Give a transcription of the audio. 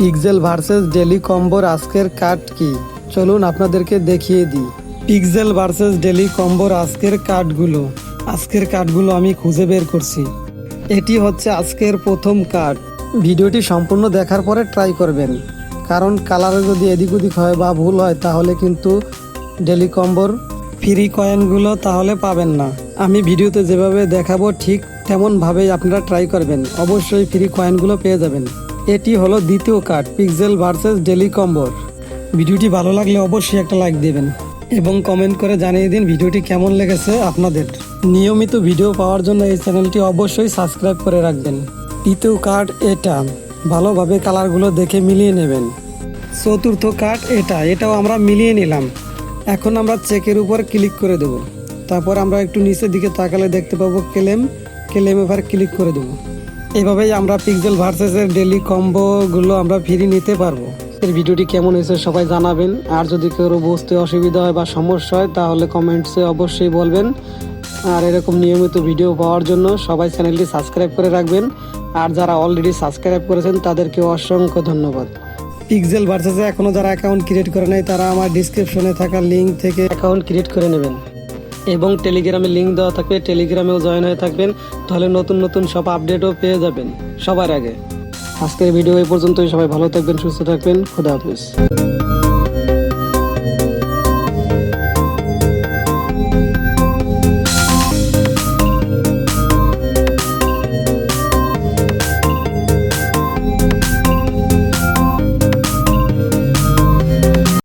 Pixel versus daily কম্বোর আজকের card কি, চলুন আপনাদেরকে দেখিয়ে দিই। পিক্সেল ভার্সেস ডেলি কম্বোর আজকের কার্ডগুলো আমি খুঁজে বের করছি। এটি হচ্ছে আজকের প্রথম কার্ড। ভিডিওটি সম্পূর্ণ দেখার পরে ট্রাই করবেন, কারণ কালারে যদি এদিক ওদিক হয় বা ভুল হয় তাহলে কিন্তু ডেলি কম্বোর ফ্রি কয়েনগুলো তাহলে পাবেন না। আমি ভিডিওতে যেভাবে দেখাবো ঠিক তেমনভাবেই আপনারা ট্রাই করবেন, অবশ্যই ফ্রি কয়েনগুলো পেয়ে যাবেন। এটি হলো দ্বিতীয় কার্ড পিক্সেল ভার্সেস ডেলি কম্বোর। ভিডিওটি ভালো লাগলে অবশ্যই একটা লাইক দেবেন এবং কমেন্ট করে জানিয়ে দিন ভিডিওটি কেমন লেগেছে আপনাদের। নিয়মিত ভিডিও পাওয়ার জন্য এই চ্যানেলটি অবশ্যই সাবস্ক্রাইব করে রাখবেন। তৃতীয় কার্ড এটা, ভালোভাবে কালারগুলো দেখে মিলিয়ে নেবেন। চতুর্থ কার্ড এটাও আমরা মিলিয়ে নিলাম। এখন আমরা চেকের উপর ক্লিক করে দেব। তারপর আমরা একটু নিচের দিকে তাকালে দেখতে পাবো ক্লেম এবার ক্লিক করে দেবো। এভাবেই আমরা পিক্সেল ভার্সেসের ডেলি কম্বোগুলো আমরা ফ্রি নিতে পারবো। এর ভিডিওটি কেমন হয়েছে সবাই জানাবেন, আর যদি কেউ বুঝতে অসুবিধা হয় বা সমস্যা হয় তাহলে কমেন্টসে অবশ্যই বলবেন। আর এরকম নিয়মিত ভিডিও পাওয়ার জন্য সবাই চ্যানেলটি সাবস্ক্রাইব করে রাখবেন, আর যারা অলরেডি সাবস্ক্রাইব করেছেন তাদেরকে অসংখ্য ধন্যবাদ। পিক্সেল ভার্সেসে এখনও যারা অ্যাকাউন্ট ক্রিয়েট করে নেয় তারা আমার ডিসক্রিপশনে থাকা লিঙ্ক থেকে অ্যাকাউন্ট ক্রিয়েট করে নেবেন এবং টেলিগ্রামে লিঙ্ক দেওয়া থাকবে, টেলিগ্রামেও জয়েন হয়ে থাকবেন, তাহলে নতুন নতুন সব আপডেটও পেয়ে যাবেন সবার আগে। আজকের ভিডিও এই পর্যন্তই। সবাই ভালো থাকবেন, সুস্থ থাকবেন, খোদা হাফেজ।